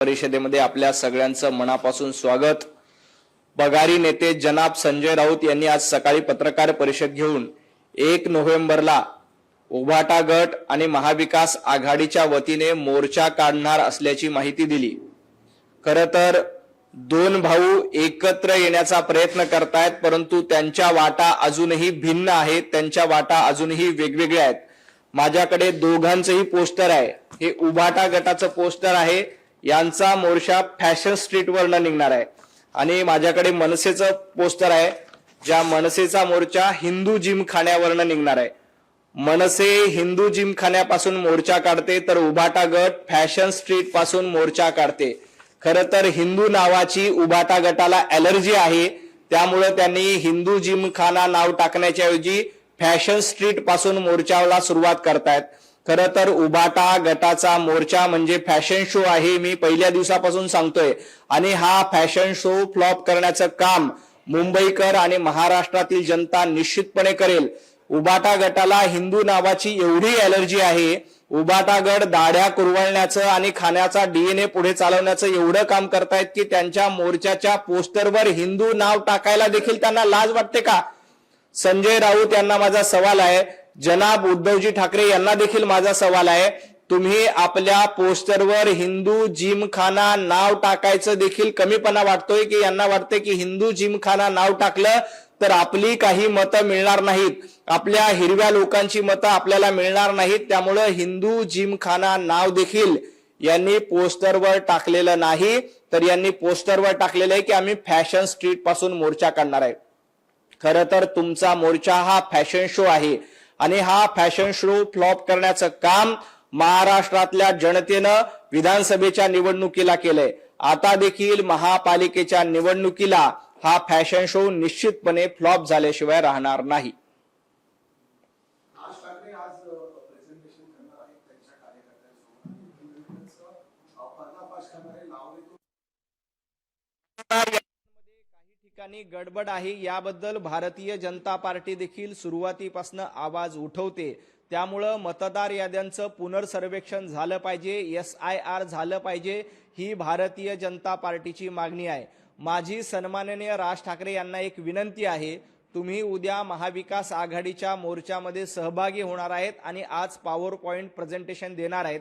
परिषदेमध्ये आपल्या सगळ्यांचं मनापासून स्वागत। बघारी नेते जनाब संजय राऊत यांनी आज सकाळी पत्रकार परिषद घेऊन 1 नोव्हेंबरला उभाटा गट आणि महाविकास आघाडीच्या वतीने मोर्चा काढणार असल्याची माहिती दिली। खरं तर दोन भाऊ एकत्र येण्याचा प्रयत्न करतायत, परंतु त्यांच्या वाटा अजूनही भिन्न आहेत, त्यांच्या वाटा अजूनही वेगवेगळ्या आहेत। माझ्याकडे दोघांचेही पोस्टर आहे। हे उभाटा गटाचं पोस्टर आहे, यांचा मोर्चा फॅशन स्ट्रीट वरनं निघणार आहे, आणि माझ्याकडे मनसेचं पोस्टर आहे, ज्या मनसेचा मोर्चा हिंदू जिमखान्यावरनं निघणार आहे। मनसे हिंदू जिमखान्यापासून मोर्चा काढते, तर उभाटा गट फॅशन स्ट्रीट पासून मोर्चा काढते। खरं तर हिंदू नावाची उभाटा गटाला ॲलर्जी आहे, त्यामुळे त्यांनी हिंदू जिमखाना नाव टाकण्याच्या ऐवजी फॅशन स्ट्रीट पासून मोर्चाला सुरुवात करतायत। खरं तर उभाटा गटाचा मोर्चा म्हणजे फॅशन शो आहे, मी पहिल्या दिवसापासून सांगतोय, आणि हा फॅशन शो फ्लॉप करण्याचं काम मुंबईकर आणि महाराष्ट्रातील जनता निश्चितपणे करेल। उभाटा गटाला हिंदू नावाची एवढी ॲलर्जी आहे, उभाटा गट दाढ्या कुरवळण्याचं आणि खाण्याचा डीएनए पुढे चालवण्याचं एवढं काम करतायत की त्यांच्या मोर्चाच्या पोस्टरवर हिंदू नाव टाकायला देखील त्यांना लाज वाटते का? संजय राऊत यांना माझा सवाल आहे, जनाब उद्धवजी ठाकरे यांना देखील माझा सवाल आहे, तुम्ही आपल्या पोस्टरवर हिंदू जिमखाना नाव टाकायचं देखील कमीपणा वाटतोय की यांना वाटते की हिंदू जिमखाना नाव टाकलं तर आपली काही मतं मिळणार नाहीत, आपल्या हिरव्या लोकांची मतं आपल्याला मिळणार नाहीत, त्यामुळे हिंदू जिमखाना नाव देखील यांनी पोस्टरवर टाकलेलं नाही, तर यांनी पोस्टरवर टाकलेलं आहे की आम्ही फॅशन स्ट्रीट पासून मोर्चा काढणार आहे। खरं तर तुमचा मोर्चा हा फॅशन शो आहे, आणि हा फॅशन शो फ्लॉप करण्याचं काम महाराष्ट्रातल्या जनतेनं विधानसभेच्या निवडणुकीला केलंय। आता देखील महापालिकेच्या निवडणुकीला हा फॅशन शो निश्चितपणे फ्लॉप झाल्याशिवाय राहणार नाही। काही ठिकाणी गडबड आहे, याबद्दल भारतीय जनता पार्टी देखील सुरुवातीपासून आवाज उठवते, त्यामुळे मतदार याद्यांचं पुनर्सर्वेक्षण झालं पाहिजे, SIR झालं पाहिजे, ही भारतीय जनता पार्टीची मागणी आहे। माझी सन्माननीय राज ठाकरे यांना एक विनंती आहे, तुम्ही उद्या महाविकास आघाडीच्या मोर्चामध्ये सहभागी होणार आहेत आणि आज पॉवर पॉइंट प्रेझेंटेशन देणार आहेत।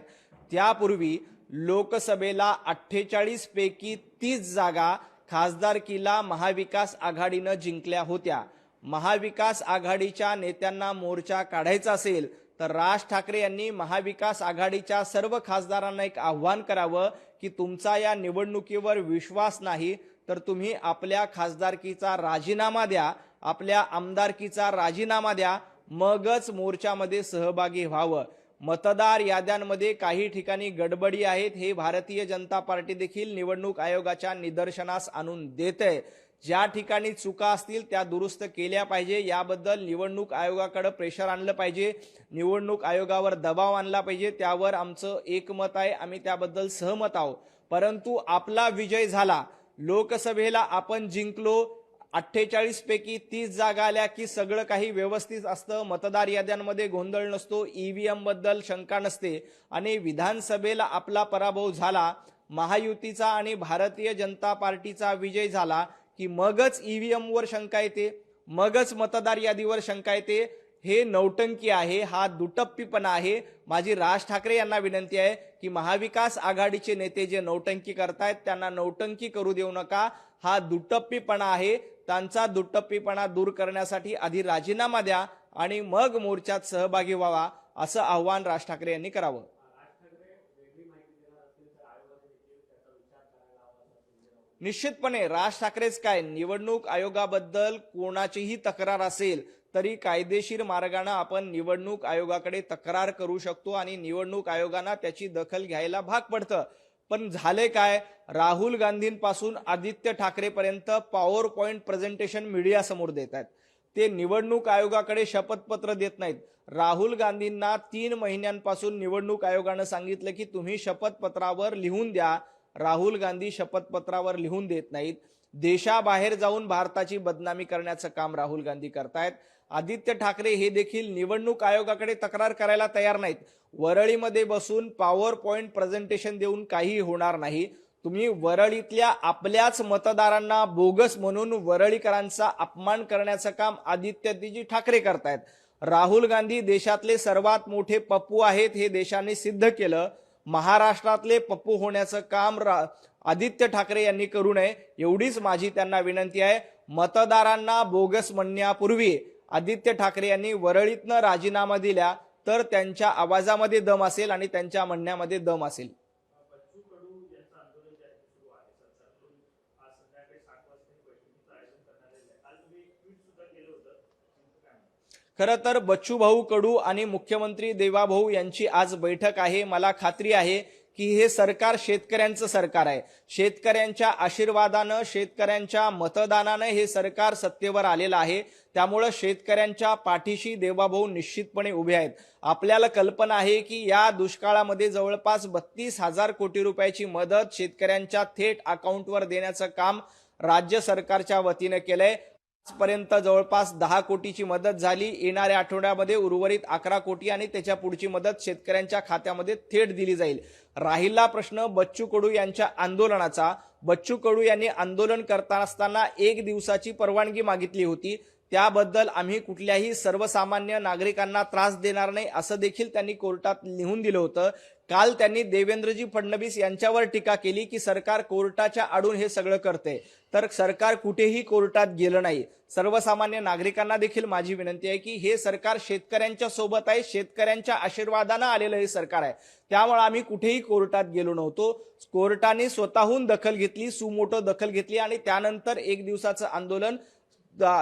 त्यापूर्वी लोकसभेला 48 पैकी 30 जागा खासदारकीला महाविकास आघाडीनं जिंकल्या होत्या। महाविकास आघाडीच्या नेत्यांना मोर्चा काढायचा असेल तर राज ठाकरे यांनी महाविकास आघाडीच्या सर्व खासदारांना एक आव्हान करावं की तुमचा या निवडणुकीवर विश्वास नाही तर तुम्ही आपल्या खासदारकीचा राजीनामा द्या, आपल्या आमदारकीचा राजीनामा द्या, मगच मोर्चामध्ये सहभागी व्हावं। मतदार याद्यांमध्ये काही ठिकाणी गडबडी आहेत, हे भारतीय जनता पार्टी देखील निवडणूक आयोगाच्या निदर्शनास आणून देते। ज्या ठिकाणी चुका असतील त्या दुरुस्त केल्या पाहिजे, याबद्दल निवडणूक आयोगाकडे प्रेशर आणलं पाहिजे, निवडणूक आयोगावर दबाव आणला पाहिजे, त्यावर आमचं एकमत आहे, आम्ही त्याबद्दल सहमत आहोत। परंतु आपला विजय झाला, लोकसभेला आपण जिंकलो, 48 पैकी 30 जागा आल्या की सगळं काही व्यवस्थित असतं, मतदार याद्यांमध्ये गोंधळ नसतो, EVM बद्दल शंका नसते, आणि विधानसभेला आपला पराभव झाला, महायुतीचा आणि भारतीय जनता पार्टीचा विजय झाला की मगच EVM वर शंका येते, मगच मतदार यादीवर शंका येते। हे नौटंकी आहे, हा दुटप्पीपणा आहे। माझी राज ठाकरे यांना विनंती आहे की महाविकास आघाडीचे नेते जे नौटंकी करतायत त्यांना नौटंकी करू देऊ नका, हा दुटप्पीपणा आहे। त्यांचा दुटप्पीपणा दूर करण्यासाठी आधी राजीनामा द्या आणि मग मोर्चात सहभागी व्हावा, असं आव्हान राज ठाकरे यांनी करावं। निश्चितपणे राज ठाकरेच काय, निवडणूक आयोगाबद्दल कोणाचीही तक्रार असेल तरी कायदेशीर मार्गाने आपण निवडणूक आयोगाकडे तक्रार करू शकतो आणि निवडणूक आयोगाने त्याची दखल घ्यायला भाग पडतं। पण झाले काय, राहुल गांधींपासून आदित्य ठाकरेपर्यंत पॉवर पॉइंट प्रेझेंटेशन मीडिया समोर देत आहेत, ते निवडणूक आयोगाकडे शपथपत्र देत नाहीत। राहुल गांधींना 3 महिन्यांपासून निवडणूक आयोगाने सांगितलं की तुम्ही शपथपत्रावर लिहून द्या, राहुल गांधी शपथपत्रावर लिहून देत नाहीत। देशाबाहेर जाऊन भारताची बदनामी करण्याचं काम राहुल गांधी करतायत। आदित्य ठाकरे हे देखील निवडणूक आयोगाकडे तक्रार करायला तयार नाहीत। वरळीमध्ये बसून पॉवर पॉइंट प्रेझेंटेशन देऊन काही होणार नाही। तुम्ही वरळीतल्या आपल्याच मतदारांना बोगस म्हणून वरळीकरांचा अपमान करण्याचं काम आदित्यजी ठाकरे करतायत। राहुल गांधी देशातले सर्वात मोठे पप्पू आहेत हे देशाने सिद्ध केलं। महाराष्ट्रातले पप्पू होण्याचं काम आदित्य ठाकरे यांनी करू नये एवढीच माझी त्यांना विनंती आहे। मतदारांना बोगस म्हणण्यापूर्वी आदित्य ठाकरे यांनी वरळीतनं राजीनामा दिला तर त्यांच्या आवाजामध्ये दम असेल आणि त्यांच्या म्हणण्यामध्ये दम असेल। खरं तर बच्चू भाऊ कडू आणि मुख्यमंत्री देवाभाऊ यांची आज बैठक आहे। मला खात्री आहे की हे सरकार शेतकऱ्यांचं सरकार आहे। शेतकऱ्यांच्या आशीर्वादानं शेतकऱ्यांच्या मतदानानं हे सरकार सत्तेवर आलेलं आहे। त्यामुळे शेतकऱ्यांच्या पाठीशी देवाभाऊ निश्चितपणे उभे आहेत। आपल्याला कल्पना आहे की या दुष्काळामध्ये जवळपास 32,000 कोटी रुपयाची मदत शेतकऱ्यांच्या थेट अकाउंटवर देण्याचं काम राज्य सरकारच्या वतीने केलंय। आजपर्यंत जवळपास 10 कोटीची मदत झाली। येणाऱ्या आठवड्यामध्ये उर्वरित 11 कोटी आणि त्याच्या पुढची मदत शेतकऱ्यांच्या खात्यामध्ये थेट दिली जाईल। राहिला प्रश्न बच्चू कडू यांच्या आंदोलनाचा। बच्चू कडू यांनी आंदोलन करत असताना 1 दिवसाची परवानगी मागितली होती। त्याबद्दल आम्ही कुठल्याही सर्वसामान्य नागरिकांना त्रास देणार नाही असं देखील त्यांनी कोर्टात लिहून दिलं होतं। काल त्यांनी देवेंद्रजी फडणवीस यांच्यावर टीका केली की सरकार कोर्टाच्या आडून हे सगळं करते, तर सरकार कुठेही कोर्टात गेलं नाही। सर्वसामान्य नागरिकांना देखील माझी विनंती आहे की हे सरकार शेतकऱ्यांच्या सोबत आहे, शेतकऱ्यांच्या आशीर्वादानं आलेलं हे सरकार आहे। त्यामुळे आम्ही कुठेही कोर्टात गेलो नव्हतो। कोर्टाने स्वतःहून दखल घेतली, सुमोटो दखल घेतली आणि त्यानंतर 1 दिवसाचं आंदोलन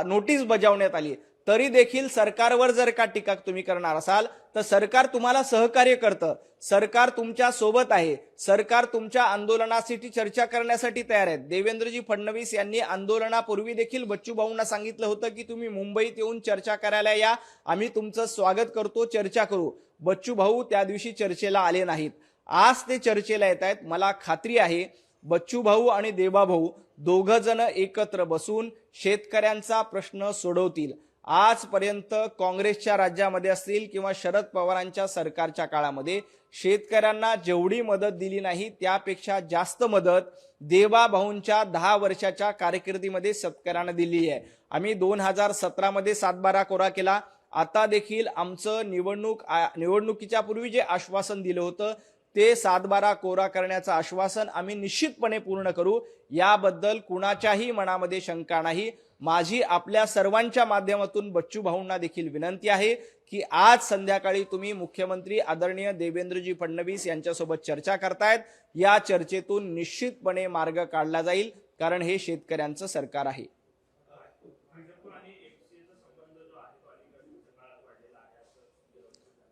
नोटीस बजावण्यात आली। तरी देखील सरकारवर जर का टीका तुम्ही करणार असाल तर सरकार तुम्हाला सहकार्य करतं, सरकार तुमच्या सोबत आहे, सरकार तुमच्या आंदोलनासाठी चर्चा करण्यासाठी तयार आहे। देवेंद्रजी फडणवीस यांनी आंदोलनापूर्वी देखील बच्चू भाऊंना सांगितलं होतं की तुम्ही मुंबईत येऊन चर्चा करायला या, आम्ही तुमचं स्वागत करतो, चर्चा करू। बच्चू भाऊ त्या दिवशी चर्चेला आले नाहीत, आज ते चर्चेला येत आहेत। मला खात्री आहे बच्चू भाऊ आणि देवाभाऊ दोघ जण एकत्र बसून शेतकऱ्यांचा प्रश्न सोडवतील। आजपर्यंत काँग्रेसच्या राज्यामध्ये असतील किंवा शरद पवारांच्या सरकारच्या काळामध्ये शेतकऱ्यांना जेवढी मदत दिली नाही त्यापेक्षा जास्त मदत देवाभाऊंच्या 10 वर्षाच्या कारकिर्दीमध्ये शेतकऱ्यांना दिली आहे। आम्ही 2017 मध्ये 7/12 कोरा केला। आता देखील आमचं निवडणुकीच्या पूर्वी जे आश्वासन दिलं होतं ते 7/12 कोरा करण्याचं आश्वासन आम्ही निश्चितपणे पूर्ण करू, याबद्दल कुणाच्याही मनामध्ये शंका नाही। माझी आपल्या सर्वांच्या माध्यमातून बच्चू भाऊंना देखील विनंती आहे की आज संध्याकाळी तुम्ही मुख्यमंत्री आदरणीय देवेंद्रजी फडणवीस यांच्यासोबत चर्चा करतायत, या चर्चेतून निश्चितपणे मार्ग काढला जाईल, कारण हे शेतकऱ्यांचं सरकार आहे।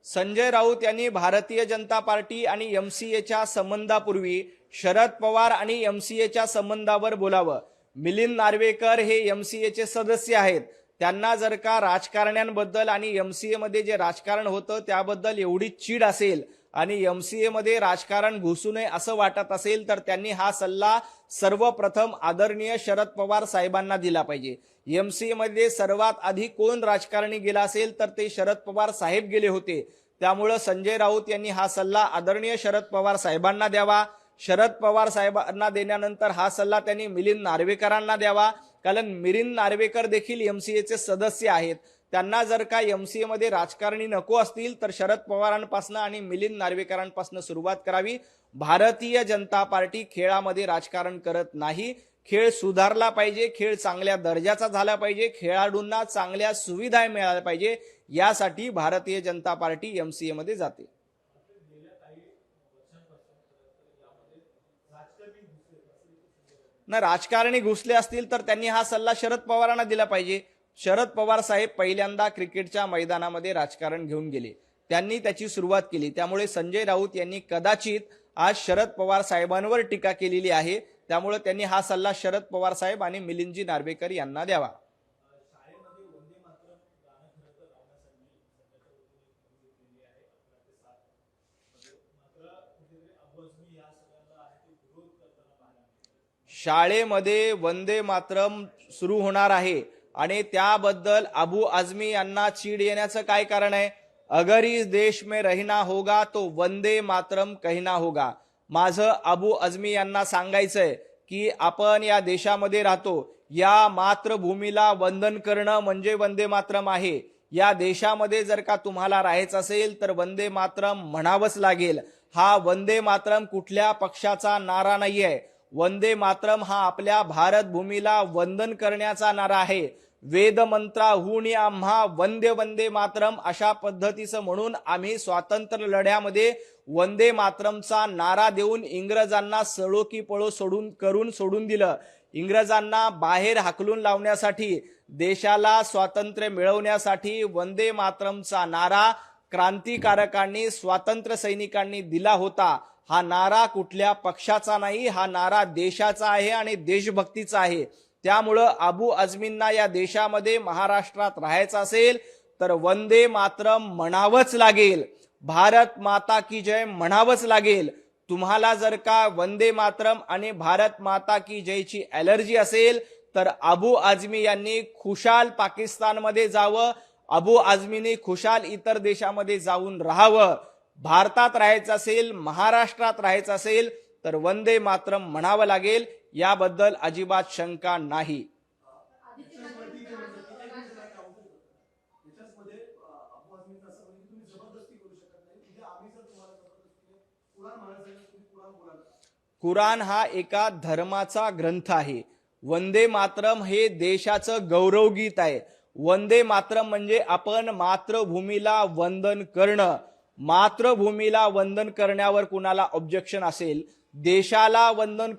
संजय राऊत यांनी भारतीय जनता पार्टी आणि एमसीएच्या संबंधापूर्वी शरद पवार आणि एमसीएच्या संबंधावर बोलावं। मिलिंद नार्वेकर हे एमसीएचे सदस्य आहेत, त्यांना जर का राजकारण्यांबद्दल आणि एमसीए मध्ये जे राजकारण होतं त्याबद्दल एवढी चीड असेल आणि एमसीए मध्ये राजकारण घुसू नये असं वाटत असेल तर त्यांनी हा सल्ला सर्वप्रथम आदरणीय शरद पवार साहेबांना दिला पाहिजे। एमसीए मध्ये सर्वात आधी कोण राजकारणी गेला असेल तर ते शरद पवार साहेब गेले होते। त्यामुळे संजय राऊत यांनी हा सल्ला आदरणीय शरद पवार साहेबांना द्यावा। शरद पवार साहेबांना देण्यानंतर हा सल्ला त्यांनी मिलिंद नार्वेकरांना द्यावा, कारण मिलिंद नार्वेकर देखील एमसीएचे सदस्य आहेत। त्यांना जर का एमसीए मध्ये राजकारणी नको असतील तर शरद पवारांपासून आणि मिलिंद नार्वेकरांपासून सुरुवात करावी। भारतीय जनता पार्टी खेळामध्ये राजकारण करत नाही, खेळ सुधारला पाहिजे, खेळ चांगल्या दर्जाचा झाला पाहिजे, खेळाडूंना चांगल्या सुविधा मिळाल्या पाहिजे, यासाठी भारतीय जनता पार्टी एमसीए मध्ये जाते। ना राजकारणी घुसले असतील तर त्यांनी हा सल्ला शरद पवारांना दिला पाहिजे। शरद पवार साहेब पहिल्यांदा क्रिकेटच्या मैदानामध्ये राजकारण घेऊन गेले, त्यांनी त्याची सुरुवात केली। त्यामुळे संजय राऊत यांनी कदाचित आज शरद पवार साहेबांवर टीका केलेली आहे, त्यामुळे त्यांनी हा सल्ला शरद पवार साहेब आणि मिलिंदजी नार्वेकर यांना द्यावा। शाळेमध्ये वंदे मातरम सुरू होणार आहे आणि त्याबद्दल अबू आझमी यांना चीड येण्याचं काय कारण आहे? अगर इस देश में रहना होगा तो वंदे मातरम कहना होगा। माझं अबू आझमी यांना सांगायचंय की आपण या देशामध्ये राहतो, या मातृभूमीला वंदन करणं म्हणजे वंदे मातरम आहे. या देशामध्ये जर का तुम्हाला राहायचं असेल तर वंदे मातरम म्हणावंच लागेल. हा वंदे मातरम कुठल्या पक्षाचा नारा नाहीये. वंदे मातरम हा आपल्या भारत भूमीला वंदन करण्याचा नारा आहे. वेद मंत्राहून आम्हा वंदे वंदे मातरम अशा पद्धतीचं म्हणून आम्ही स्वातंत्र्य लढ्यामध्ये वंदे मातरमचा नारा देऊन इंग्रजांना सळो की पळो सोडून दिलं. इंग्रजांना बाहेर हाकलून लावण्यासाठी, देशाला स्वातंत्र्य मिळवण्यासाठी वंदे मातरमचा नारा क्रांतिकारकांनी, स्वातंत्र्य सैनिकांनी दिला होता. हा नारा कुठल्या पक्षाचा नाही, हा नारा देशाचा आहे आणि देशभक्तीचा आहे. त्यामुळं अबू आझमींना या देशामध्ये, महाराष्ट्रात राहायचं असेल तर वंदे मातरम म्हणावंच लागेल. भारत माता की जय म्हणावंच लागेल. तुम्हाला जर का वंदे मातरम आणि भारत माता की जयची ॲलर्जी असेल तर अबू आझमी यांनी खुशाल पाकिस्तानमध्ये जावं. अबू आझमीने खुशाल इतर देशामध्ये जाऊन राहावं. भारतात राहायचं असेल, महाराष्ट्रात राहायचं असेल तर वंदे मातरम म्हणावं लागेल. याबद्दल अजिबात शंका नाही. कुराण हा एका धर्माचा ग्रंथ आहे. वंदे मातरम हे देशाचं गौरवगीत आहे. वंदे मातरम म्हणजे आपण मातृभूमीला वंदन करणं. मातृभूमीला वंदन करण्यावर कुणाला ऑब्जेक्शन असेल, देशाला वंदन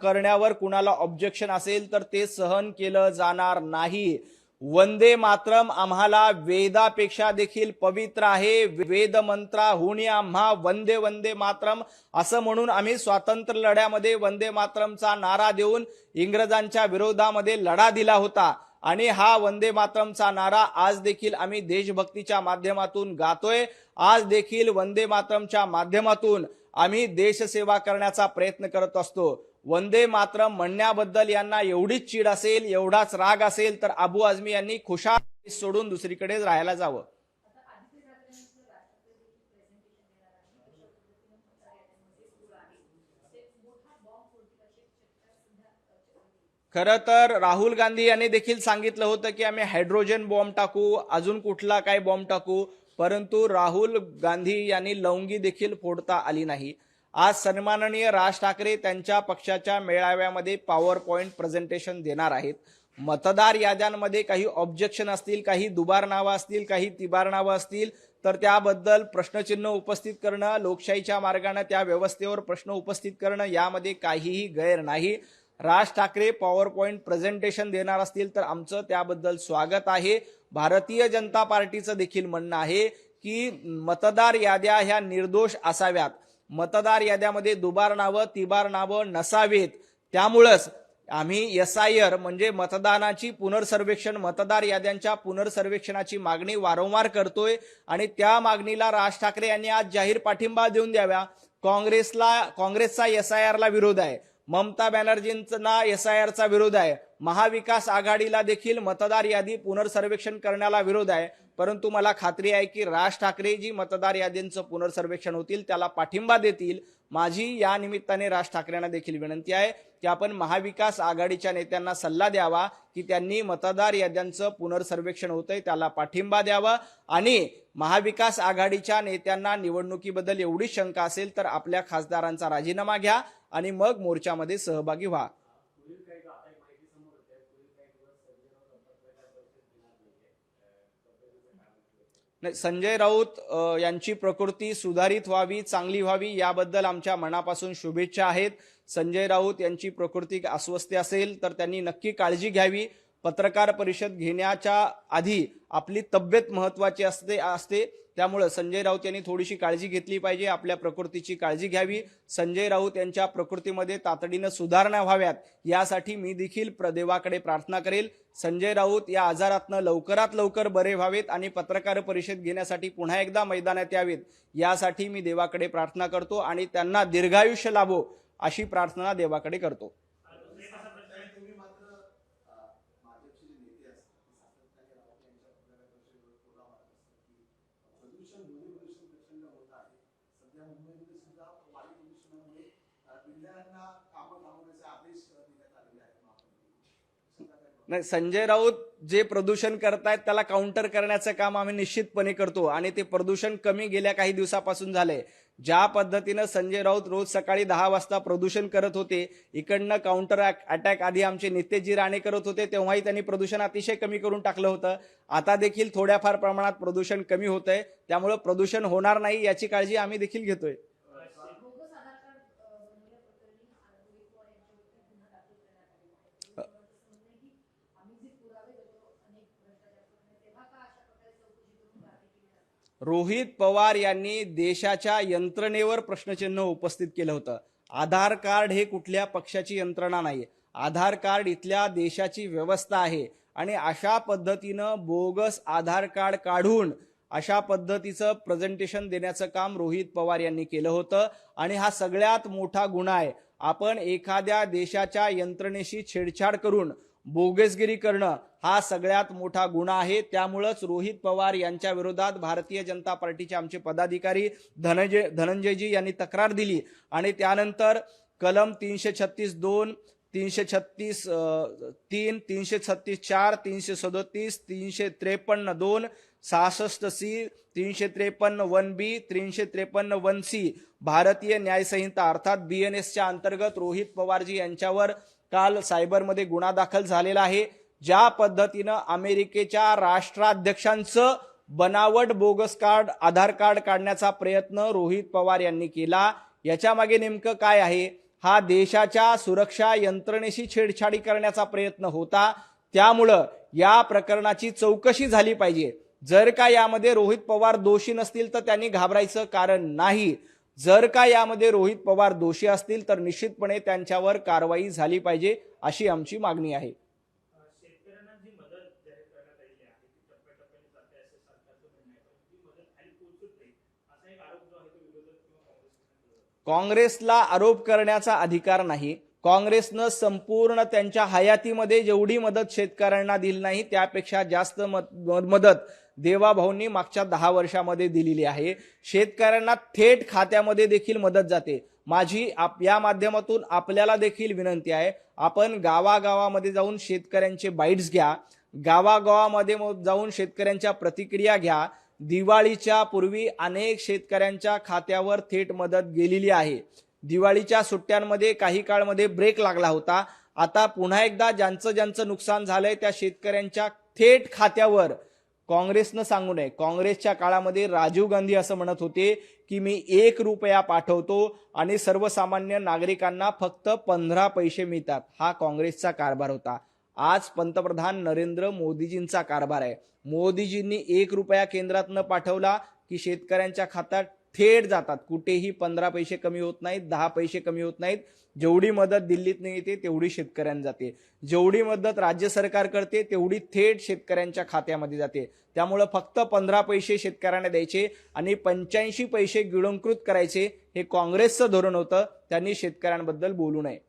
करण्यावर कुणाला ऑब्जेक्शन असेल तर ते सहन केलं जाणार नाही. वंदे मातरम आम्हाला वेदापेक्षा देखील पवित्र आहे. वेद मंत्राहून आम्हा वंदे वंदे मातरम असं म्हणून आम्ही स्वातंत्र्य लढ्यामध्ये वंदे मातरमचा नारा देऊन इंग्रजांच्या विरोधामध्ये लढा दिला होता. आणि हा वंदे मातरमचा नारा आज देखील आम्ही देशभक्तीच्या माध्यमातून गातोय. आज देखील वंदे मातरमच्या माध्यमातून आम्ही देशसेवा करण्याचा प्रयत्न करत असतो. वंदे मातरम म्हणण्याबद्दल यांना एवढीच चीड असेल, एवढाच राग असेल तर अबू आझमी यांनी खुशाल सोडून दुसरीकडे राहायला जावं. खरं तर राहुल गांधी यांनी देखील सांगितलं होतं की आम्ही हायड्रोजन बॉम्ब टाकू, अजून कुठला काय बॉम्ब टाकू, परंतु राहुल गांधी यांनी लवंगी देखील फोडता आली नाही. आज सन्माननीय राज ठाकरे त्यांच्या पक्षाच्या मेळाव्यामध्ये पॉवर पॉइंट प्रेझेंटेशन देणार आहेत. मतदार याद्यांमध्ये काही ऑब्जेक्शन असतील, काही दुबार नावं असतील, काही तिबार नावं असतील तर त्याबद्दल प्रश्नचिन्ह उपस्थित करणं, लोकशाहीच्या मार्गाने त्या व्यवस्थेवर प्रश्न उपस्थित करणं यामध्ये काहीही गैर नाही. Raj Thackeray power point presentation देणार असतील तर आमचं त्याबद्दल स्वागत आहे. भारतीय जनता पार्टीचं देखील म्हणणं आहे की मतदार याद्या ह्या निर्दोष असाव्यात. मतदार याद्यामध्ये दुबार नावं, तिबार नावं नसावेत. त्यामुळंच आम्ही SIR म्हणजे मतदानाची पुनर्सर्वेक्षण, मतदार याद्यांच्या पुनर्सर्वेक्षणाची मागणी वारंवार करतोय आणि त्या मागणीला राज ठाकरे यांनी आज जाहीर पाठिंबा देऊन द्यावा. काँग्रेसचा SIR ला विरोध आहे, ममता बॅनर्जींना SIR चा विरोध आहे, महाविकास आघाडीला देखील मतदार यादी पुनर्सर्वेक्षण करण्याला विरोध आहे. परंतु मला खात्री आहे की राज ठाकरे जी मतदार यादींचं पुनर्सर्वेक्षण होतील त्याला पाठिंबा देतील. माझी या निमित्ताने राज ठाकरेंना देखील विनंती आहे की आपण महाविकास आघाडीच्या नेत्यांना सल्ला द्यावा की त्यांनी मतदार याद्यांचं पुनर्सर्वेक्षण होतंय त्याला पाठिंबा द्यावा. आणि महाविकास आघाडीच्या नेत्यांना निवडणुकीबद्दल एवढी शंका असेल तर आपल्या खासदारांचा राजीनामा घ्या आणि मग मोर्चामध्ये सहभागी व्हा. संजय राऊत यांची प्रकृती सुधारित व्हावी, चांगली व्हावी याबद्दल आमच्या मनापासून शुभेच्छा आहेत. संजय राऊत यांची प्रकृती अस्वस्थ असेल तर त्यांनी नक्की काळजी घ्यावी. पत्रकार परिषद घेण्याच्या आधी आपली तब्येत महत्वाची असते. त्यामुळे संजय राऊत यांनी थोडीशी काळजी घेतली पाहिजे, आपल्या प्रकृतीची काळजी घ्यावी. संजय राऊत यांच्या प्रकृतीमध्ये तातडीनं सुधारणा व्हाव्यात यासाठी मी देखील देवाकडे प्रार्थना करेल. संजय राऊत या आजारातनं लवकरात लवकर बरे व्हावेत आणि पत्रकार परिषद घेण्यासाठी पुन्हा एकदा मैदानात यावेत यासाठी मी देवाकडे प्रार्थना करतो आणि त्यांना दीर्घायुष्य लाभो अशी प्रार्थना देवाकडे करतो. नाही, संजय राऊत जे प्रदूषण करतायत त्याला काउंटर करण्याचं काम आम्ही निश्चितपणे करतो आणि ते प्रदूषण कमी गेल्या काही दिवसापासून झालंय. ज्या पद्धतीनं संजय राऊत रोज सकाळी 10 वाजता प्रदूषण करत होते, इकडनं काउंटर अटॅक आधी आमचे नितेशजी राणे करत होते, तेव्हाही त्यांनी प्रदूषण अतिशय कमी करून टाकलं होतं. आता देखील थोड्याफार प्रमाणात प्रदूषण कमी होतंय, त्यामुळे प्रदूषण होणार नाही याची काळजी आम्ही देखील घेतोय. रोहित पवार यांनी देशाच्या यंत्रणेवर प्रश्नचिन्ह उपस्थित केलं होतं. आधार कार्ड हे कुठल्या पक्षाची यंत्रणा नाही, आधार कार्ड इथल्या देशाची व्यवस्था आहे आणि अशा पद्धतीनं बोगस आधार कार्ड काढून अशा पद्धतीचं प्रेझेंटेशन देण्याचं काम रोहित पवार यांनी केलं होतं आणि हा सगळ्यात मोठा गुन्हा आहे. आपण एखाद्या देशाच्या यंत्रणेशी छेडछाड करून बोगसगिरी करणं हा सगळ्यात मोठा गुन्हा आहे. त्यामुळेच रोहित पवार यांच्या विरोधात भारतीय जनता पार्टीचे आमचे पदाधिकारी धनंजयजी यांनी तक्रार दिली आणि त्यानंतर कलम 336(2), 336(3), 336(4), 337, 353(2), 66(c), 353(1)(b), 353(1)(c) भारतीय न्याय संहिता अर्थात BNSच्या अंतर्गत रोहित पवारजी यांच्यावर काल सायबरमध्ये गुन्हा दाखल झालेला आहे. ज्या पद्धतीनं अमेरिकेच्या राष्ट्राध्यक्षांचं बनावट बोगस कार्ड आधार कार्ड काढण्याचा प्रयत्न रोहित पवार यांनी केला, याच्या मागे नेमकं काय आहे? हा देशाच्या सुरक्षा यंत्रणेशी छेडछाडी करण्याचा प्रयत्न होता. त्यामुळं या प्रकरणाची चौकशी झाली पाहिजे. जर का यामध्ये रोहित पवार दोषी नसतील तर त्यांनी घाबरायचं कारण नाही. जर का यामध्ये रोहित पवार दोषी असतील तर निश्चितपणे त्यांच्यावर कारवाई झाली पाहिजे अशी आमची मागणी आहे. काँग्रेसला आरोप करण्याचा अधिकार नाही. काँग्रेसनं संपूर्ण त्यांच्या हयातीमध्ये जेवढी मदत शेतकऱ्यांना दिली नाही त्यापेक्षा जास्त मदत देवाभाऊंनी मागच्या 10 वर्षामध्ये दिलेली आहे. शेतकऱ्यांना थेट खात्यामध्ये देखील मदत जाते. माझी या माध्यमातून आपल्याला देखील विनंती आहे, आपण गावागावामध्ये जाऊन शेतकऱ्यांचे बाईट्स घ्या, गावागावामध्ये जाऊन शेतकऱ्यांच्या प्रतिक्रिया घ्या. दिवाळीच्या पूर्वी अनेक शेतकऱ्यांच्या खात्यावर थेट मदत गेलेली आहे. दिवाळीच्या सुट्ट्यांमध्ये काही काळमध्ये ब्रेक लागला होता. आता पुन्हा एकदा ज्यांचं नुकसान झालंय त्या शेतकऱ्यांच्या थेट खात्यावर काँग्रेसनं सांगू नये. काँग्रेसच्या काळामध्ये राजीव गांधी असं म्हणत होते की मी 1 रुपया पाठवतो आणि सर्वसामान्य नागरिकांना फक्त 15 पैसे मिळतात. हा काँग्रेसचा कारभार होता. आज पंतप्रधान नरेंद्र मोदीजींचा कारभार आहे. मोदीजींनी 1 रुपया केंद्रातनं पाठवला की शेतकऱ्यांच्या खात्यात थेट जातात. कुठेही 15 पैसे कमी होत नाहीत, 10 पैसे कमी होत नाहीत. जेवढी मदत दिल्लीतनं येते तेवढी शेतकऱ्यांना जाते. जेवढी मदत राज्य सरकार करते तेवढी थेट शेतकऱ्यांच्या खात्यामध्ये जाते. त्यामुळे फक्त 15 पैसे शेतकऱ्यांना द्यायचे आणि 85 पैसे गिळंकृत करायचे हे काँग्रेसचं धोरण होतं. त्यांनी शेतकऱ्यांबद्दल बोलू नये.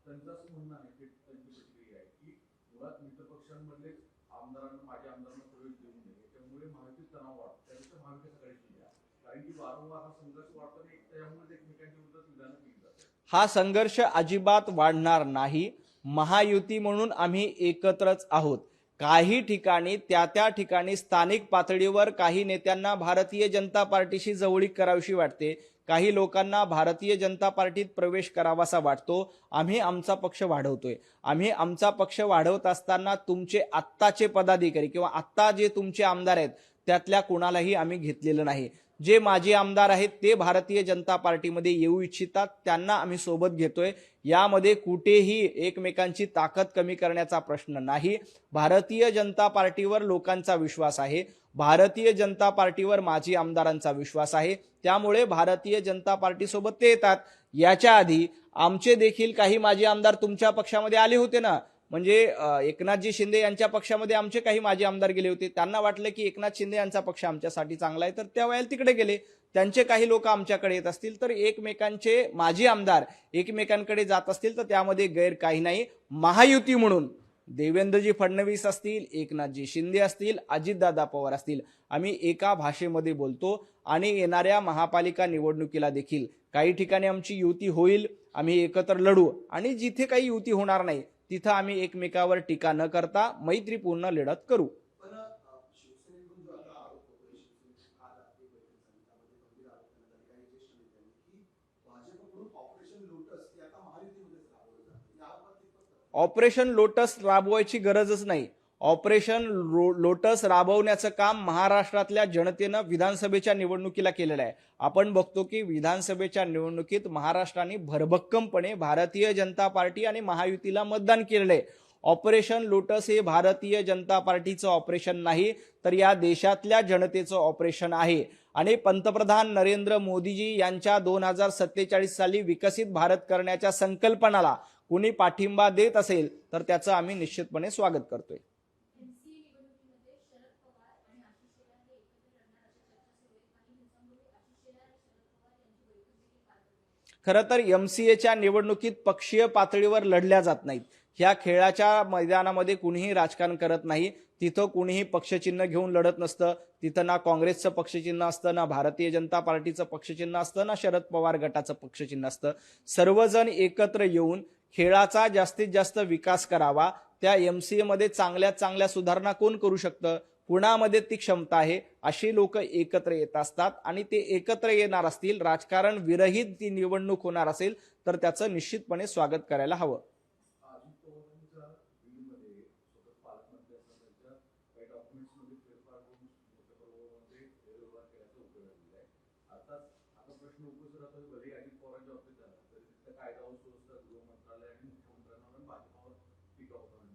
त्यांचं असं म्हणणं आहे की त्यांची प्रतिक्रिया आहे की मुळात मित्रपक्षांमधले आमदारांना प्रवेश देऊ नये, त्यामुळे महायुतीत तणाव वाढतो. त्यापेक्षा महाविकास आघाडीची द्या, कारण की वारंवार हा संघर्ष वाढतो आणि त्यामुळे एकमेकांच्या विरोधात विधानं केली जातात. हा संघर्ष अजिबात वाढणार नाही. महायुती म्हणून आम्ही एकत्रच आहोत. काही ठिकाणी त्या ठिकाणी स्थानिक पातळीवर काही नेत्यांना भारतीय जनता पार्टीशी जवळीक करावीशी वाटते, काही लोकांना भारतीय जनता पार्टीत प्रवेश करावासा वाटतो. आम्ही आमचा पक्ष वाढवतोय. आम्ही आमचा पक्ष वाढवत असताना तुमचे आत्ताचे पदाधिकारी किंवा आत्ता जे तुमचे आमदार आहेत त्यातल्या कुणालाही आम्ही घेतलेलं नाही. जे माजी आमदार आहेत ते भारतीय जनता पार्टीमध्ये येऊ इच्छितात त्यांना आम्ही सोबत घेतोय. यामध्ये कुठेही एकमेकांची ताकद कमी करण्याचा प्रश्न नाही. भारतीय जनता पार्टीवर लोकांचा विश्वास आहे. भारतीय जनता पार्टीवर माजी आमदारांचा विश्वास आहे. त्यामुळे भारतीय जनता पार्टी सोबत ते येतात. याच्या आधी आमचे देखील काही माजी आमदार तुमच्या पक्षामध्ये आले होते ना, म्हणजे एकनाथजी शिंदे यांच्या पक्षामध्ये आमचे काही माजी आमदार गेले होते. त्यांना वाटलं की एकनाथ शिंदे यांचा पक्ष आमच्यासाठी चांगला आहे तर त्या वेळेला तिकडे गेले. त्यांचे काही लोक आमच्याकडे येत असतील तर एकमेकांचे माजी आमदार एकमेकांकडे जात असतील तर त्यामध्ये गैर काही नाही. महायुती म्हणून देवेंद्रजी फडणवीस असतील, एकनाथजी शिंदे असतील, अजितदादा पवार असतील, आम्ही एका भाषेमध्ये बोलतो आणि येणाऱ्या महापालिका निवडणुकीला देखील काही ठिकाणी आमची युती होईल, आम्ही एकत्र लढू आणि जिथे काही युती होणार नाही तिथं आम्ही एकमेकावर टीका न करता मैत्रीपूर्ण लढत करू. पण शिवसेनेकडून जो आता आरोप होतोय, शिवसेनेची आज आपली बैठक झाली त्यामध्ये गंभीर आरोप करण्यात आले काही ज्येष्ठ नेत्यांनी की भाजपकडून ऑपरेशन लोटस हे आता महायुतीमध्येच राबवलं जातं. या बाबतीत ऑपरेशन लोटस राबवायची गरजच नाही. ऑपरेशन लोटस राबवण्याचं काम महाराष्ट्रातल्या जनतेनं विधानसभेच्या निवडणुकीला केलेलं आहे. आपण बघतो की विधानसभेच्या निवडणुकीत महाराष्ट्राने भरभक्कमपणे भारतीय जनता पार्टी आणि महायुतीला मतदान केलेलं आहे. ऑपरेशन लोटस हे भारतीय जनता पार्टीचं ऑपरेशन नाही, तर या देशातल्या जनतेचं ऑपरेशन आहे. आणि पंतप्रधान नरेंद्र मोदीजी यांच्या 2047 साली विकसित भारत करण्याच्या संकल्पनाला कुणी पाठिंबा देत असेल तर त्याचं आम्ही निश्चितपणे स्वागत करतोय. खरं तर MCAच्या निवडणुकीत पक्षीय पातळीवर लढल्या जात नाहीत. ह्या खेळाच्या मैदानामध्ये कुणीही राजकारण करत नाही. तिथं कुणीही पक्षचिन्ह घेऊन लढत नसतं. तिथं ना काँग्रेसचं पक्षचिन्ह असतं, ना भारतीय जनता पार्टीचं पक्षचिन्ह असतं, ना शरद पवार गटाचं पक्षचिन्ह असतं. सर्वजण एकत्र येऊन खेळाचा जास्तीत जास्त विकास करावा. त्या MCA मध्ये चांगल्यात चांगल्या सुधारणा कोण करू शकतं, कुणामध्ये ती क्षमता आहे, अशी लोक एकत्र येत असतात आणि ते एकत्र येणार असतील, राजकारण विरहित ती निवडणूक होणार असेल तर त्याचं निश्चितपणे स्वागत करायला हवं. अजित पवारांच्या बिलमध्ये स्वतः पालकमंत्री असताना काही डॉक्युमेंट्समध्ये फेरफार करून मोठ्या प्रमाणामध्ये गैरव्यवहार केल्याचा उपयोग झालेला आहे. आता प्रश्न उपस्थित राहतो की भले अजित पवारांच्या बाबतीत झाला तरी तिथं कायदा व सुव्यवस्था गृह मंत्रालय आणि मुख्यमंत्र्यांवर भाजपावर टीका होताना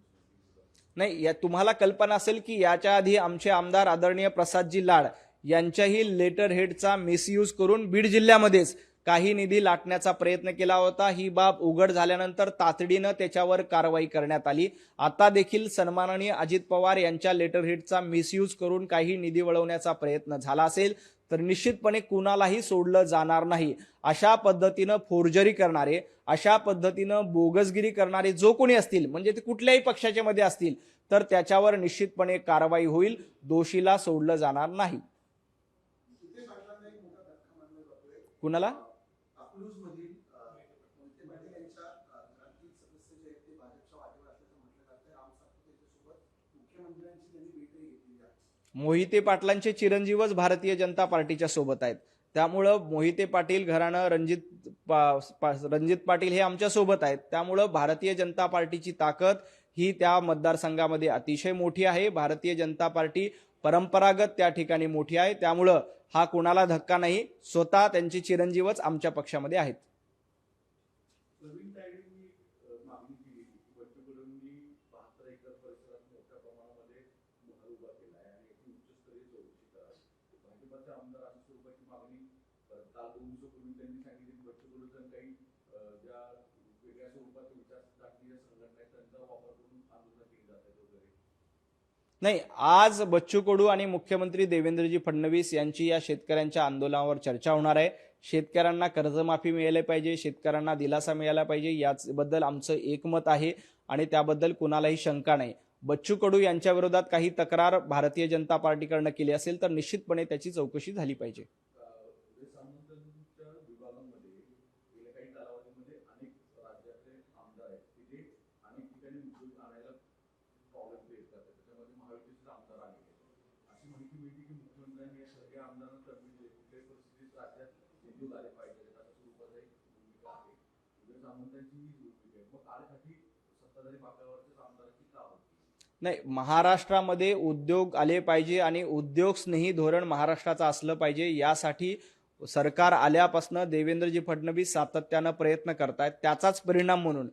नाही, तुम्हाला कल्पना असेल की याच्या आधी आमचे आमदार आदरणीय प्रसादजी लाड यांच्याही लेटर हेडचा मिसयूज करून बीड जिल्ह्यामध्येच काही निधी लाटण्याचा प्रयत्न केला होता. ही बाब उघड झाल्यानंतर तातडीनं त्याच्यावर कारवाई करण्यात आली. आता देखील सन्माननीय अजित पवार यांच्या लेटर हेडचा मिसयूज करून काही निधी वळवण्याचा प्रयत्न झाला असेल तर निश्चितपणे कुणालाही सोडलं जाणार नाही. अशा पद्धतीनं फोर्जरी करणारे, अशा पद्धतीनं बोगसगिरी करणारे जो कोणी असतील, म्हणजे ते कुठल्याही पक्षाच्या मध्ये असतील, तर त्याच्यावर निश्चितपणे कारवाई होईल. दोषीला सोडलं जाणार नाही. कुणाला? अकलूजमधील मोहिते पाटील यांच्या घरातील सदस्य जे आहेत ते भाजपच्या वाटेवर असल्याचं म्हटलं जातं. राम सातपुते यांच्यासोबत मुख्यमंत्र्यांची त्यांनी भेटही घेतली आहे. मोहिते पाटलांचे चिरंजीवच भारतीय जनता पार्टीच्या सोबत आहेत. त्यामुळं मोहिते पाटील घराणं, रणजित पाटील हे आमच्या सोबत आहेत. त्यामुळं भारतीय जनता पार्टीची ताकद ही त्या मतदारसंघामध्ये अतिशय मोठी आहे. भारतीय जनता पार्टी परंपरागत त्या ठिकाणी मोठी आहे. त्यामुळं हा कोणाला धक्का नाही. स्वतः त्यांचे चिरंजीवच आमच्या पक्षामध्ये आहेत. प्रवीण तायडेंनी मागणी केली की बच्चू कडूंनी 72 एकर परिसरात मोठ्या प्रमाणामध्ये महाल उभा केला आहे आणि याची उच्चस्तरीय चौकशी करावी. भाजपचे आमदार अशा स्वरूपाची मागणी काल 2 दिवसापूर्वी त्यांनी सांगितली की बच्चू कडू जर काही ज्या वेगळ्या स्वरूपाचे विचार टाकलेल्या संघटना आहेत त्यांचा वापर करून आंदोलन केली जात आहेत वगैरे. नाही, आज बच्चू कडू आणि मुख्यमंत्री देवेंद्रजी फडणवीस यांची या शेतकऱ्यांच्या आंदोलनावर चर्चा होणार आहे. शेतकऱ्यांना कर्जमाफी मिळाली पाहिजे, शेतकऱ्यांना दिलासा मिळाला पाहिजे, याबद्दल आमचं एकमत आहे आणि त्याबद्दल कुणालाही शंका नाही. बच्चू कडू यांच्या विरोधात काही तक्रार भारतीय जनता पार्टीकडनं केली असेल तर निश्चितपणे त्याची चौकशी झाली पाहिजे. सामंतांच्या विभागामध्ये गेल्या काही कालावधीमध्ये अनेक राज्यातले आमदार आहेत की जे अनेक ठिकाणी निवडून आणायला प्रॉब्लेम क्रिएट करतात. त्याच्यामध्ये महायुतीचे आमदार आले. अशी माहिती मिळते की मुख्यमंत्र्यांनी या सगळ्या आमदारांना तरतुदी कुठल्याही परिस्थितीत राज्यात निवडून आले पाहिजे अशा स्वरूपाचा एक भूमिका आहे. सामंतांची ही भूमिका आहे. मग आडखाती सत्ताधारी बाकावरच्या आमदारांची का होती? नाही, महाराष्ट्रामध्ये उद्योग आले पाहिजे आणि उद्योग स्नेही धोरण महाराष्ट्राचं असलं पाहिजे. यासाठी सरकार आल्यापासून देवेंद्रजी फडणवीस सातत्यानं प्रयत्न करतायत. त्याचाच परिणाम म्हणून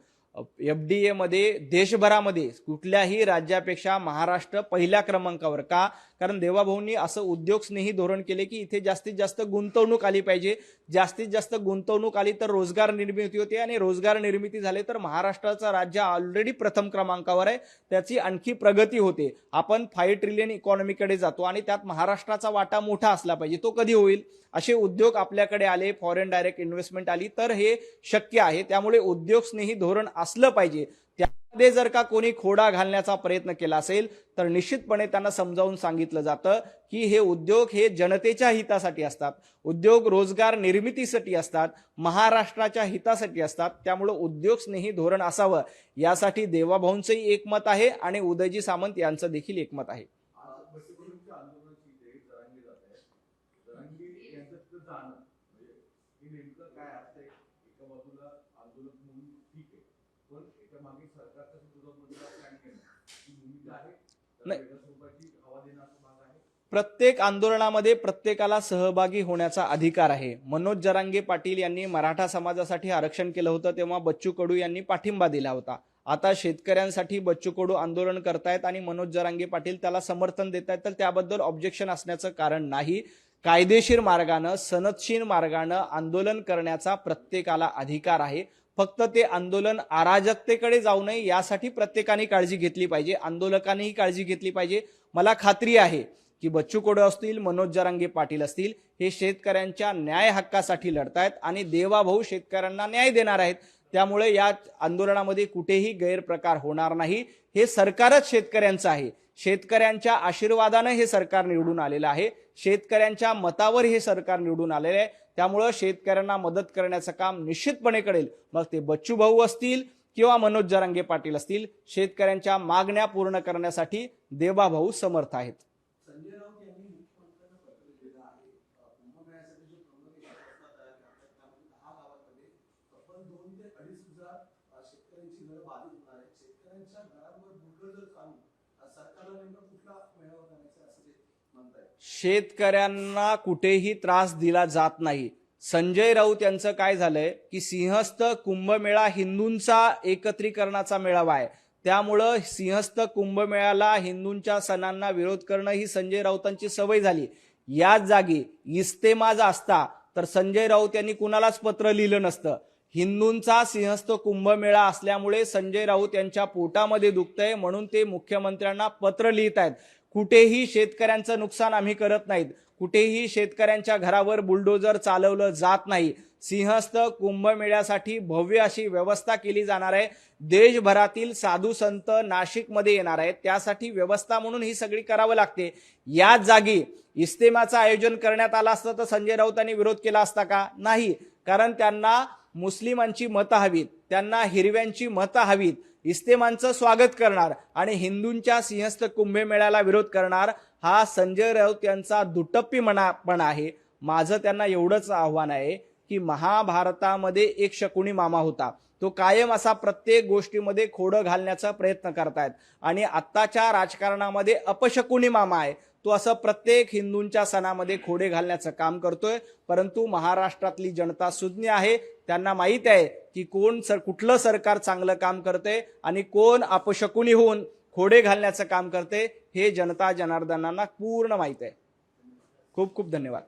FDA मध्ये देशभरामध्ये कुठल्याही राज्यापेक्षा महाराष्ट्र पहिल्या क्रमांकावर. का? कारण देवाभाऊंनी असं उद्योग स्नेही धोरण केले की इथे जास्तीत जास्त गुंतवणूक आली पाहिजे. जास्तीत जास्त गुंतवणूक आली तर रोजगार निर्मिती होते आणि रोजगार निर्मिती झाली तर महाराष्ट्राचं राज्य ऑलरेडी प्रथम क्रमांकावर आहे, त्याची आणखी प्रगती होते. आपण 5 ट्रिलियन इकॉनॉमीकडे जातो आणि त्यात महाराष्ट्राचा वाटा मोठा असला पाहिजे. तो कधी होईल? असे उद्योग आपल्याकडे आले, फॉरेन डायरेक्ट इन्व्हेस्टमेंट आली तर हे शक्य आहे. त्यामुळे उद्योग स्नेही धोरण असलं पाहिजे. मध्ये जर का कोणी खोडा घालण्याचा प्रयत्न केला असेल तर निश्चितपणे त्यांना समजावून सांगितलं जातं की हे उद्योग हे जनतेच्या हितासाठी असतात, उद्योग रोजगार निर्मितीसाठी असतात, महाराष्ट्राच्या हितासाठी असतात. त्यामुळे उद्योग स्नेही धोरण असावं यासाठी देवाभाऊंचंही एकमत आहे आणि उदयजी सामंत यांचं देखील एकमत आहे. आज बसेकडूनच्या आंदोलनाची जे जरांगे जात आहे, जरांगे यांचं तिथं जाणं म्हणजे हे नेमकं काय असतंय? एका बाजूला आंदोलन म्हणून ठीक आहे, पण याच्या मागे सरकारच्या विरोधात प्लॅन केलं ही भूमिका आहे, त्याला नाही. वेगळ्या स्वरूपाची हवा देणं असं भाग आहे. प्रत्येक आंदोलनामध्ये प्रत्येकाला सहभागी होण्याचा अधिकार आहे. मनोज जरांगे पाटील यांनी मराठा समाजासाठी आरक्षण केलं होतं तेव्हा बच्चू कडू यांनी पाठिंबा दिला होता. आता शेतकऱ्यांसाठी बच्चू कडू आंदोलन करतायत आणि मनोज जरांगे पाटील त्याला समर्थन देत आहेत, तर त्याबद्दल ऑब्जेक्शन असण्याचं कारण नाही. कायदेशीर मार्गानं सनदशीर मार्गानं आंदोलन करण्याचा प्रत्येकाला अधिकार आहे. फक्त ते आंदोलन अराजकतेकडे जाऊ नये यासाठी प्रत्येकाने काळजी घेतली पाहिजे, आंदोलकांनीही काळजी घेतली पाहिजे. मला खात्री आहे की बच्चू कडू असतील, मनोज जरांगे पाटील असतील, हे शेतकऱ्यांच्या न्याय हक्कासाठी लढतायत आणि देवाभाऊ शेतकऱ्यांना न्याय देणार आहेत. त्यामुळे या आंदोलनामध्ये कुठेही गैरप्रकार होणार नाही. हे सरकारच शेतकऱ्यांचं आहे. शेतकऱ्यांच्या आशीर्वादानं हे सरकार निवडून आलेलं आहे. शेतकऱ्यांच्या मतावर हे सरकार निवडून आलेलं आहे. त्यामुळं शेतकऱ्यांना मदत करण्याचं काम निश्चितपणे करेल. मग ते बच्चू भाऊ असतील किंवा मनोज जरांगे पाटील असतील, शेतकऱ्यांच्या मागण्या पूर्ण करण्यासाठी देवाभाऊ समर्थ आहेत. संजय राऊत यांनी मुख्यमंत्र्यांना पत्र लिहिलं आहे. कुंभमेळ्यासाठी जे कन्व्होकेशन प्रस्ताव तयार करतात त्यामध्ये 10 गावांमध्ये तब्बल 2 ते 2.5 हजार शेतकऱ्यांची घरं बाधित होणार आहेत. शेतकऱ्यांच्या घरांवर बुलडोझर चालून सरकारला नेमका कुठला मेळावा करायचा असं ते म्हणताय. शेतकऱ्यांना कुठेही त्रास दिला जात नाही. संजय राऊत यांचं काय झालंय की सिंहस्थ कुंभमेळा हिंदूंचा एकत्रीकरणाचा मेळावा आहे. त्यामुळं सिंहस्थ कुंभमेळ्याला हिंदूंच्या सणांना विरोध करणं ही संजय राऊतांची सवय झाली. याच जागी इस्तेमा असता तर संजय राऊत यांनी कुणालाच पत्र लिहिलं नसतं. हिंदूंचा सिंहस्थ कुंभमेळा असल्यामुळे संजय राऊत यांच्या पोटामध्ये दुखतंय म्हणून ते मुख्यमंत्र्यांना पत्र लिहित आहेत. कुठेही शेतकऱ्यांचं नुकसान आम्ही करत नाहीत, कुठेही शेतकऱ्यांच्या घरावर बुलडोजर चालवलं जात नाही. सिंहस्थ कुंभमेळ्यासाठी भव्य अशी व्यवस्था केली जाणार आहे. देशभरातील साधू संत नाशिकमध्ये येणार आहेत, त्यासाठी व्यवस्था म्हणून ही सगळी करावं लागते. याच जागी इस्तेमाचं आयोजन करण्यात आलं असतं तर संजय राऊतांनी विरोध केला असता का? नाही, कारण त्यांना मुस्लिमांची मतं हवीत, त्यांना हिरव्यांची मतं हवीत. इस्तेमांचं स्वागत करणार आणि हिंदूंच्या सिंहस्थ कुंभमेळ्याला विरोध करणार हा संजय राऊत यांचा दुटप्पीपणा आहे. माझं त्यांना एवढंच आव्हान आहे की महाभारतामध्ये एक शकुनी मामा होता. तो कायम असा प्रत्येक गोष्टीमध्ये खोडं घालण्याचा प्रयत्न करतायत आणि आत्ताच्या राजकारणामध्ये अपशकुनी मामा आहे. तो असं प्रत्येक हिंदूंच्या सणामध्ये खोडे घालण्याचं काम करतोय. परंतु महाराष्ट्रातली जनता सुज्ञ आहे. त्यांना माहित आहे की कुठलं सरकार चांगलं काम करते आणि कोण अपशकुनी होऊन खोडे घालण्याचं काम करते हे जनता जनार्दनांना पूर्ण माहित आहे. खूप खूप धन्यवाद.